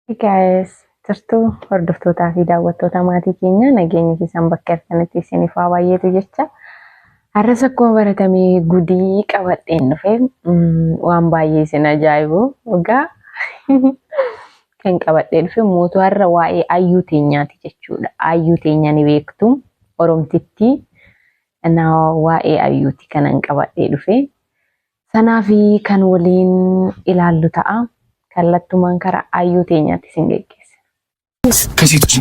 Guys, jirtu hordoftootaa fi daawwattoota maatii keenya nageenya keessan bakka argitanitti isiniif haa baay'eetu jecha. Har'as akkuma baratamee gudii qabadheen dhufe waan baay'ee isin ajaa'ibu egaa kan qabadhee dhufe mootuu har'a waa'ee ayyuu teenyaati jechuudha. Ayyuu teenya ni beektu Oromtitti waa'ee ayyuuti kanan qabadhee dhufe. Sanaafi kan waliin ilaallu ta'a. kallattumaan karaa ayyuu teenyaatti isin geggeessa. ከሴቶች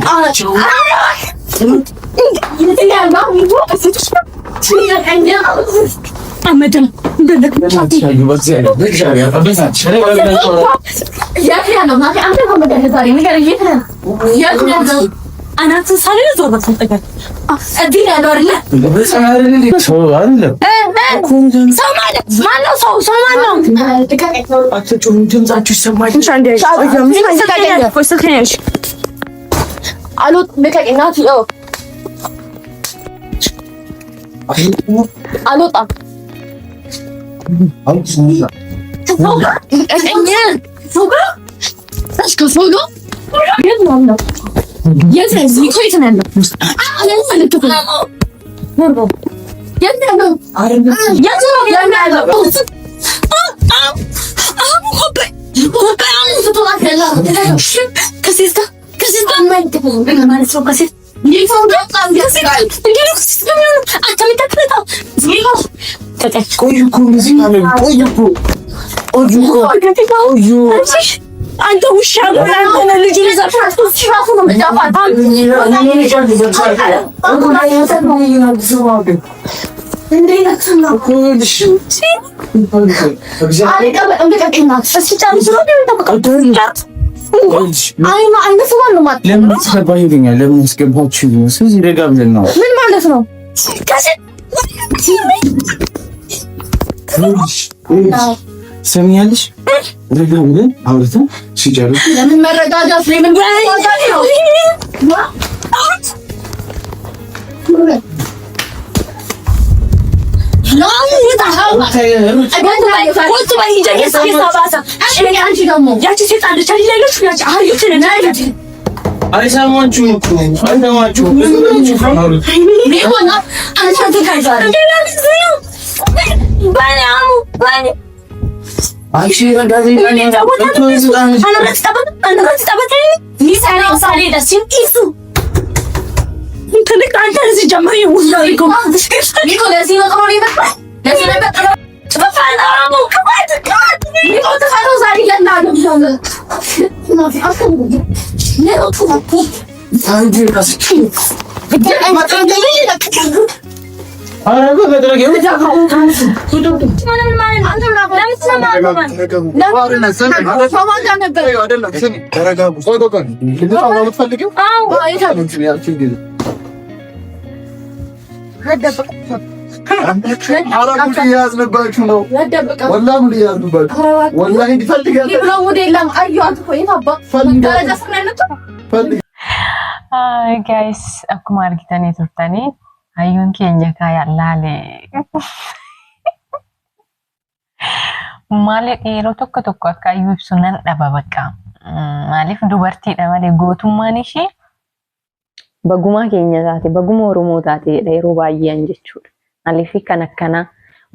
Yes, we quit and end. I don't want to go. Yes, no. I don't know. Yes, አንተ ውሻ ብላን ልጅ ይዘፋት ሲራፉ ነው መጫፋት ሰሚያለሽ ረጋግን አውርተን ሲጨርስ ለምን መረጋጋት ለምን አይሽ ረጋግን guys, akkuma argitanii turtanii ayyuun keenya kaayaa laale. Maaliif yeroo tokko tokko akka ayyuu ibsu nan dhaba bakka. Maaliif dubartiidha malee gootummaan ishee bagumaa keenya taate, baguma Oromoo taate yeroo baay'een jechuudha. Maaliif kan akkana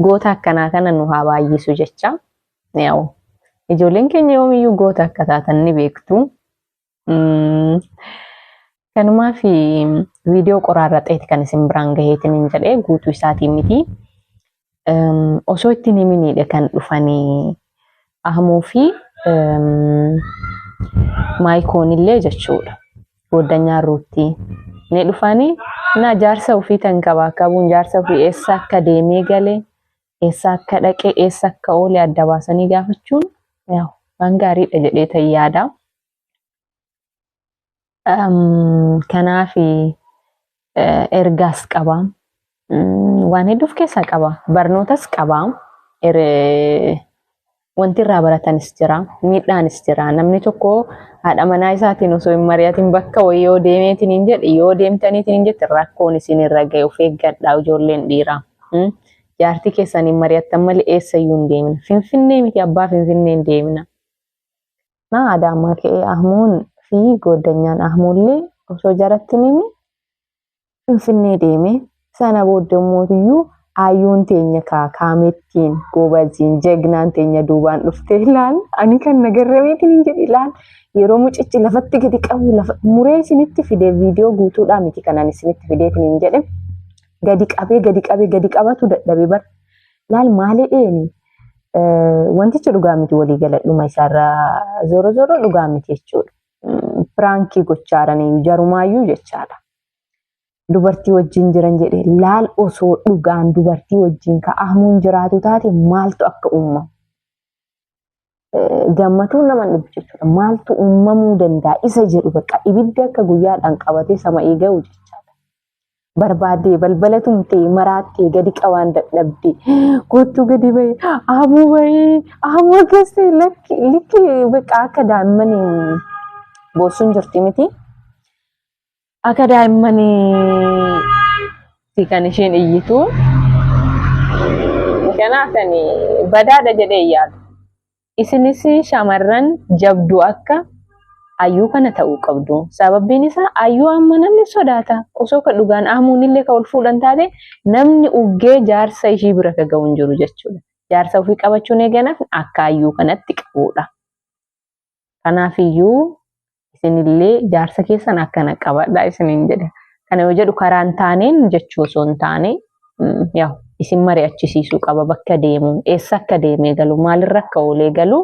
goota akkanaa kana nu haa baay'isu jecha. Yaa'u ijoolleen keenya yoomiyyuu goota akka taatan ni beektu. Kanumaa fi viidiyoo qoraarraxeeti kan isin biraan gaheetiin hin jedhee guutuu isaatiin miti. Osoo ittiin himiniidha kan dhufanii Ahmoo fi Maayikoon illee jechuudha. Goddanyaa ruutti ne dhufanii na jaarsa ofii tan qabaa qabuun jaarsa ofii eessa akka deemee galee eessa akka dhaqee eessa akka oolee adda baasanii gaafachuun waan gaariidha jedhee ta'e yaada. Kanaaf ergaas qaba. Waan hedduuf keessaa qaba. Barnootas qaba. Wanti irraa baratanis jira. Miidhaanis jira. Namni tokko haadha manaa isaatiin osoo hin mari'atin bakka wayii yoo deemeetiin hin jedhe yoo deemtaniitiin hin jette rakkoon isin irra ga'e of eeggadhaa ijoolleen dhiiraa. Jaartii keessaniin mari'attan malee eessayyuu hin deemina. Finfinnee miti abbaa Finfinnee hin deemina. Na Adaamaa ka'ee Ahmuun fi gooddanyaan Ahmuullee osoo jaratti nimi Finfinnee deeme sana booda mootiyyuu ayyuun teenya kaamettiin gobaziin jegnaan teenya duubaan dhuftee ilaal ani kan nagarrameetiin hin jedhi ilaal yeroo mucichi lafatti gadi qabu lafa muree isinitti fide viidiyoo guutuudhaa miti kanan isinitti fideetiin hin jedhe gadi qabatu dadhabe bar laal maali dheeni wantichi dhugaa miti walii galadhuma isaarraa zoro dhugaa miti jechuudha piraankii gochaaranii jarumaayyuu jechaadha. Dubartii wajjin jiran jedhe laal osoo dhugaan dubartii wajjin ka Ahmuun jiraatu taate maaltu akka uumamu gammatuun nama dhufu jechuudha maaltu uumamuu danda'a isa jedhu bakka ibidda akka guyyaadhaan qabatee sama eega'u jechaadha barbaadee balbala tumtee maraattee gadi qabaan dadhabdee kottuu gadi bahee Ahmuu akkasii likki bakka akka daa'immanii boossuun jirti miti. Akka daa'immanii kan isheen iyyitu kanaafani badaadha jedhee yaadu. Isinis shamarran jabduu akka ayyuu kana ta'uu qabdu. Sababbiin isaa ayyuu amma namni sodaata. Osoo ka dhugaan Ahmuun illee ka ol fuudhan taate namni uggee jaarsa ishii bira ka ga'u hin jiru jechuudha. Jaarsa ofii qabachuun eeganaaf akka ayyuu kanatti qabuudha. Kanaafiyyuu isinillee jaarsa keessan akkana qabadha isiniin jedhe. Kana yoo jedhu karaan taaneen jechuu osoo hin taane yaa isin mari'achisiisuu qaba bakka deemu eessa akka deemee galu maalirra akka oolee galu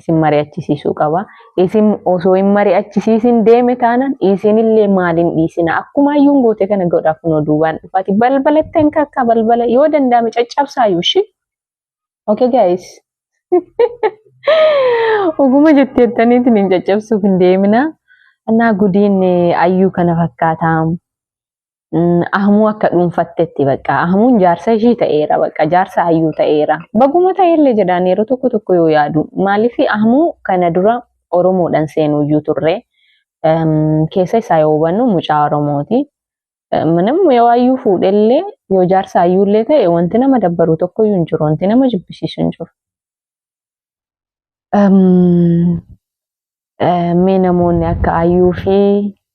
isin mari'achisiisuu qaba. Isin osoo hin mari'achisiisin deeme taanaan isinillee maaliin dhiisina akkuma ayyuun goote kana godhaaf noo duubaan dhufaati balbalatteen akka balbala yoo danda'ame caccabsaayyuu shi. Okay guys. Oguma jetteettaniitiin hin caccabsuuf hin deemina. Annaa gudiin ayyuu kana fakkaataa. Ahmuu akka dhuunfattetti bakka Ahmuun jaarsa ishii ta'eera bakka jaarsa ayyuu ta'eera. Baguma ta'ellee jedhaan yeroo tokko yoo yaadu. Maaliif Ahmuu kana dura Oromoodhaan seenuyyuu turre. Keessa isaa yoo hubannu mucaa Oromooti. Namni yoo ayyuu fuudhellee yoo jaarsa ayyuullee ta'e wanti nama dabbaru tokkoyyuu hin jiru. Wanti nama jibbisiisu hin jiru. Mee namoonni akka ayyuu fi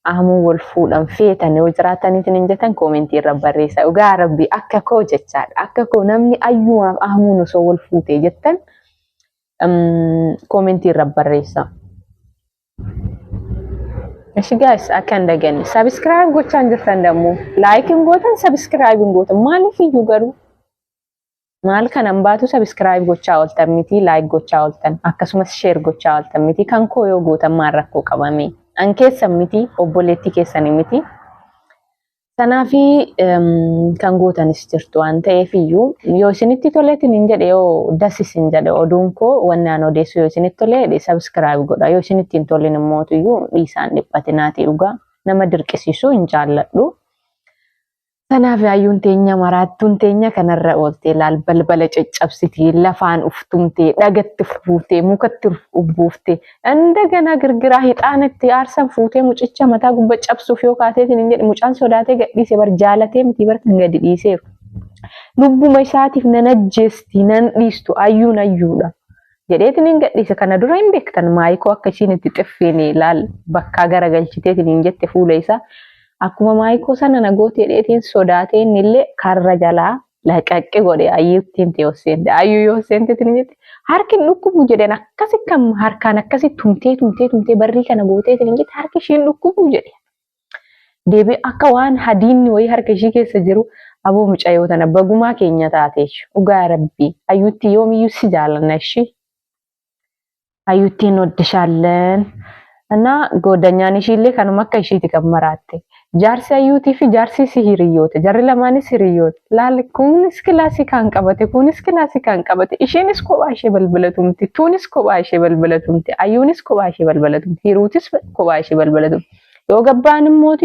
Ahmuu wal fuudhan feetan yoo jiraataniitiin hin jettan koomentii irra barreessaa. Dhugaa Rabbi akka koo jechaadha. Akka koo namni ayyuumaaf Ahmuun osoo wal fuutee jettan koomentii irra barreessaa. Eshi guys akka hin daganne subscribe gochaan jirtan dammoo like hin gootan subscribe hin gootan maaliif iyyuu garuu maal kanan baatu subscribe gochaa ooltan miti like gochaa ooltan akkasumas share gochaa ooltan miti kan koo yoo gootan maal rakkoo qabame an keessan miti obboleetti keessanii miti sanaafi kan gootanis jirtu waan ta'eef iyyuu yoo isinitti toleetiin hin jedhe yoo dasis hin jedhe oduun koo wannaan odeessu yoo isinitti tolee subscribe godha yoo isinitti hin tolin immoo iyyuu dhiisaan dhiphatinaatii dhugaa nama dirqisiisuu hin jaalladhu. Kanaaf ayyuun teenya maraattuun teenya kanarra oolte laal balbala caccabsitee lafaan uftumtee dhagatti fuutee mukatti ubbuuftee indagana girgiraa hixaanatti aarsan fuutee mucicha mataa gubba cabsuuf yoo kaateetiin hin jedhe mucaan sodaatee gadhiisee bar jaalatee miti bar kan gadi dhiiseef lubbuma isaatiif nan ajjeesti nan dhiistu ayyuun ayyuudha jedheetiin hin gadhiise kana dura hin beektan maayikoo akka ishiin itti xiffeenee laal bakkaa garagalchiteetiin hin jette fuula isaa. Akkuma maayikoo sana nagootee dheetiin sodaatee innillee karra jalaa laqaqqee godhe ayyuuttiin ta'e seente ayyuu yoo seenteetiin jette harki dhukkubu jedheen akkasi kam harkaan akkasi tumtee barrii kana gooteetiin jette harki ishiin dhukkubu jedhe deebi akka waan hadiinni wayii harka ishii keessa jiru aboo mucayyoo tana bagumaa keenya taateesh dhugaa Rabbii ayyuutti yoomiyyuu si jaalanna ishii ayyuuttiin oddishaalleen annaa goodanyaan ishiillee kanuma akka ishiiti kan maraatte. Jaarsi ayyuutii fi jaarsi si hiriyoota. Jarri lamaanis hiriyoota. Laal kunis kilaasii kan qabate, kunis kilaasii kan qabate. Isheenis kophaa ishee balbalatumti. Tuunis kophaa ishee balbalatumti. Ayyuunis kophaa ishee balbalatumti. Hiruutis kophaa ishee balbalatumti. Yoo gabbaan immoo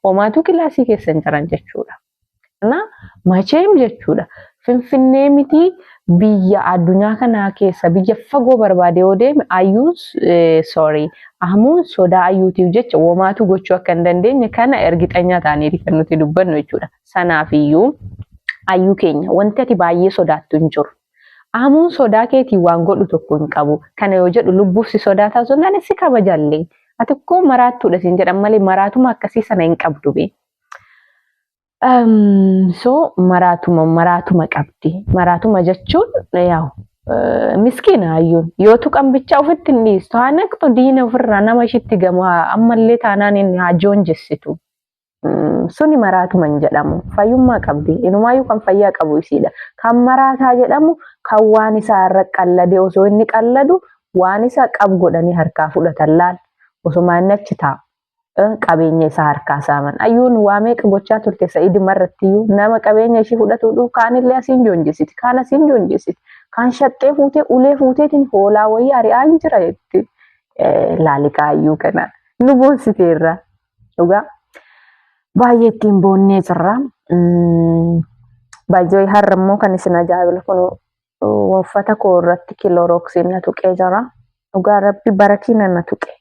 homaatu kilaasii keessa hin jiran jechuudha. Kana macheem jechuudha. Finfinnee miti biyya addunyaa kanaa keessa biyya fagoo barbaade yoo deeme ayyuus Ahmuun sodaa ayyuutiif jecha homaatu gochuu akka hin dandeenye kana ergixanyaa ta'anii kan nuti dubbannu jechuudha. Sanaafiyyuu ayyuu keenya wanti ati baay'ee sodaattu hin jiru. Aamuun sodaa keetii waan godhu tokko hin qabu. Kana yoo jedhu lubbuuf si sodaataa osoo hin taane si kabajallee. Ati koo maraattuudha siin jedhan malee maraatuma akkasii sana hin qabdu bee. So maraatuma qabdi. Maraatuma jechuun yaa'u miskiina hayyuun yoo tuqan bicha ofitti hin dhiistu haa naqxu diina ofirraa nama ishitti gamu ammallee taanaan inni hajoon jessitu. Suni maraatuma hin jedhamu. Fayyummaa qabdi. Inumaayyuu kan fayyaa qabu isiidha. Kan maraataa jedhamu kan waan isaa irra qalladee osoo inni qalladu waan isa qabu godhanii harkaa fudhatan laal. Osuma inni achi taa'u. Qabeenya isaa harkaa saaman. Ayyuun waa meeqa gochaa turte Sa'id marrattiyyuu nama qabeenya ishii fudhatuudhu kaanillee asiin joonjisiti. Kaan asiin joonjisiti. Kaan shaxxee fuutee ulee fuuteetiin hoolaa wayii ari'aa hin jira jetti. Laalikaa ayyuu kana. Nu boonsiteerra. Dhugaa. Baay'ee ittiin boonnee jirra. Baay'ee har'a immoo kan isin ajaa'ibu kun uffata koo irratti kilorooksiin na tuqee jira. Dhugaa rabbi barakiina na tuqe.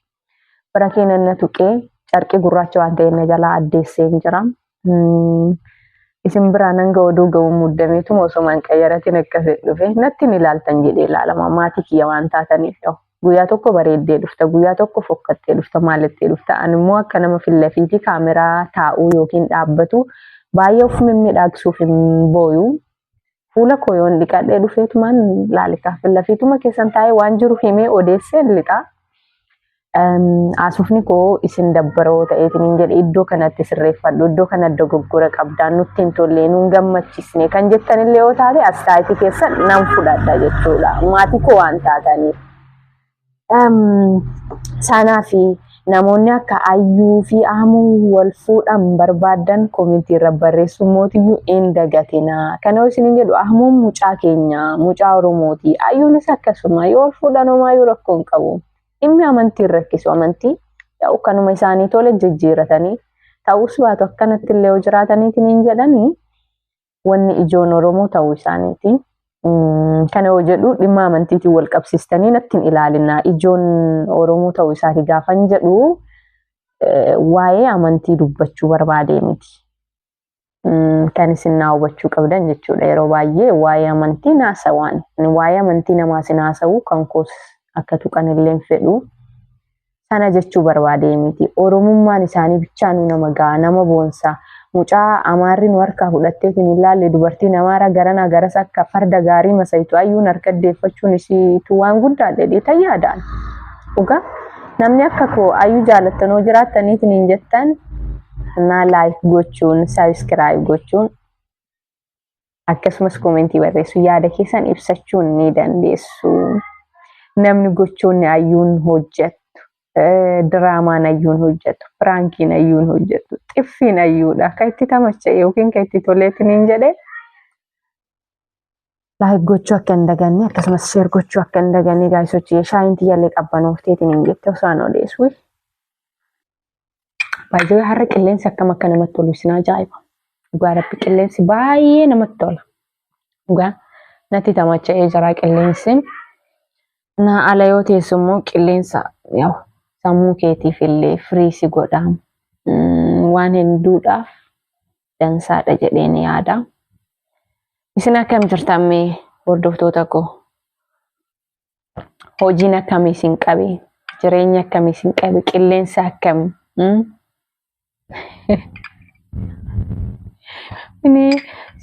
Barakiina na tuqee carqii gurraacha waan ta'e na jalaa addeessee jira. Isin biraan hanga oduu ga'u muddameetu osomaan qayyaratiin akkasii dhufe natti ni ilaaltan jedhee ilaalama maatii kiyya waan taataniif yoo. Guyyaa tokko bareeddee dhufta, guyyaa tokko fokkattee dhufta, maalittee dhufta. Ani immoo akka nama fillafiitii kaameraa taa'uu yookiin dhaabbatu baay'ee of mimmiidhagsuuf hin booyu. Fuula koo yoon dhiqadhee dhufeetumaan laalikaa fillafiituma keessan taa'ee waan jiru himee odeessee lixa. Asufni koo isin dabbaroo ta'eetiin hin jedhe iddoo kanatti sirreeffadhu, iddoo kanatti dogoggora qabdaan nutti hin tollee nuun gammachiisne kan jettanillee yoo taate astaayitii keessan nan fudhadha jechuudha. Maatii koo waan taataniif. Sanaa fi namoonni akka ayyuu fi aamuu wal fuudhan barbaadan koomentii irra barreessu mootiyyuu hin dagatina. Kana isin jedhu aamuun mucaa keenya, mucaa Oromooti. Ayyuunis akkasuma yoo wal fuudhan homaayyuu rakkoo hin qabu. Dhimmi amantii rakkisu amantii yaa'u kanuma isaanii tole jijjiiratanii ta'us baatu akkanatti illee yoo jiraataniitiin hin jedhanii wanni ijoon Oromoo ta'uu isaaniiti. Kana yoo jedhu dhimma amantiitiin wal qabsiistanii natti hin ilaalinaa. Ijoon Oromoo ta'uu isaati gaafan jedhu waa'ee amantii dubbachuu barbaadee miti. Kan isin naa hubachuu qabdan jechuudha. Yeroo baay'ee waa'ee amantii naasawaan. Waa'ee amantii namaa isin haasa'u kan koos akka tuqan illee fedhu. Sana jechuu barbaadee miti. Oromummaan isaanii bichaanuu nama ga'a, nama boonsa. Mucaa amaarri nu harkaa fudhatteetiin ilaalle dubartiin amaara garanaa garas akka farda gaarii masaytu ayyuun harka deeffachuun isiitu waan guddaadha dheetan yaadaan. Dhugaa namni akka koo ayyuu jaalattanoo jiraattaniitiin hin jettan naa laayik gochuun, saabskiraayib gochuun akkasumas koomentii barreessu yaada keessan ibsachuun ni dandeessu. Namni gochoonni ayyuun hojjetu. Diraamaan ayyuun hojjetu, piraankiin ayyuun hojjetu, xiffiin ayyuudha. Akka itti tamacha'e yookiin kan itti toleetiin hin jedhe laayik gochuu akka hin daganne akkasumas sheer gochuu akka hin daganne gaaysochi shaayiin tiyyallee qabanoofteetiin hin jette osoo odeessu. Baay'ee har'a qilleensi akkam akka namatti tolu isin ajaa'iba. Dhugaa rabbi qilleensi baay'ee namatti tola. Dhugaa natti tamacha'ee jira qilleensi. Na ala yoo teessu immoo qilleensa yaa'u. Sammuu keetiif illee firiisi godha. Waan hedduudhaaf dansaadha jedheen yaada. Isin akkam jirtammee hordoftoota koo? Hojiin akkamii isin qabe? Jireenya akkamii isin qabe? Qilleensa akkamii? Ini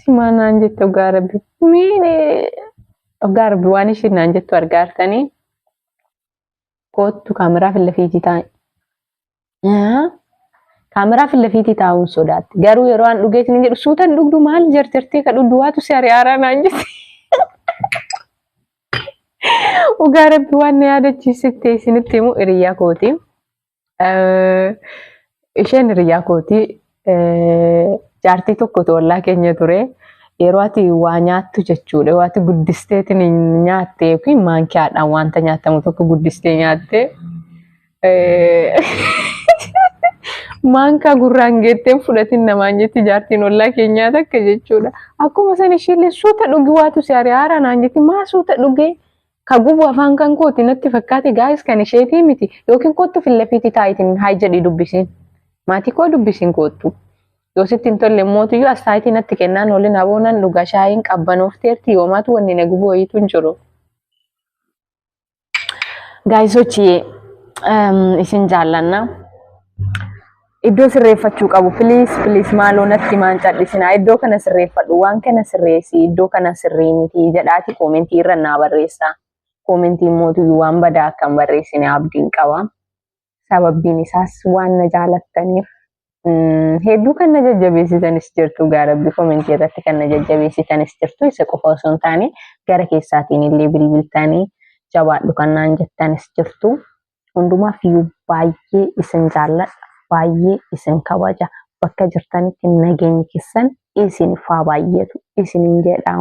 simanaan jettu gaarabbi. Gaarabbi waan ishiin naan jettu argaartanii. Kootu kaameraa fillafiitii taa'e. Kaameraa fillafiitii taa'uun sodaatti. Garuu yeroo an dhugeetiin jedhu suutan dhugdu maal jarjartee ka dhudduwaatu si ari'aaraa naan jetti. Dhugaa rabbi waan na yaadachiisitte isinitti himu hiriyyaa kooti. Isheen hiriyyaa kooti. Jaartii tokko tollaa keenya ture. Yeroo ati waa nyaattu jechuudha. Yeroo ati guddisteetiin nyaatte yookiin maankiyaadhaan wanta nyaatamu tokko guddistee nyaatte. Maankaa gurraan geetteen fudhatiin namaan jetti jaartiin ollaa keenyaa takka jechuudha. Akkuma san ishiillee suuta dhugi waatu si ari'aaraa naan jetti maa suuta dhugee ka gubu afaan kan kooti natti fakkaate gaayis kan isheetii miti yookiin kootu fillafiitii taayitiin haa jedhii dubbisiin. Maatii koo dubbisiin koottu. Yoo sitti hin tolle mootiyyuu astaayitii natti kennaan olin aboonan dhuga shaayiin qabbanofteerti yoomaatu wanni na gubu wayiitu hin jiru. Gaayisochi isin jaallanna. Iddoo sirreeffachuu qabu please maaloo natti maan cadhisinaa iddoo kana sirreeffadhu waan kana sirreessi iddoo kana sirrii miti jedhaati koomentii irra naa barreessaa. Koomentiin mootiyyuu waan badaa akkan barreessine abdiin qaba. Sababbiin isaas waan na jaalattaniif hedduu kan na jajjabeessitanis jirtu gaarabbi koomentii irratti kan na jajjabeessitanis jirtu isa qofa osoo hin taane gara keessaatiin illee bilbiltanii jabaadhu kan naan jettanis jirtu. Hundumaaf iyyuu baay'ee isin jaalladha. Baay'ee isin kabaja. Bakka jirtanitti nageenyi keessan isin faa baay'eetu isinin jedha.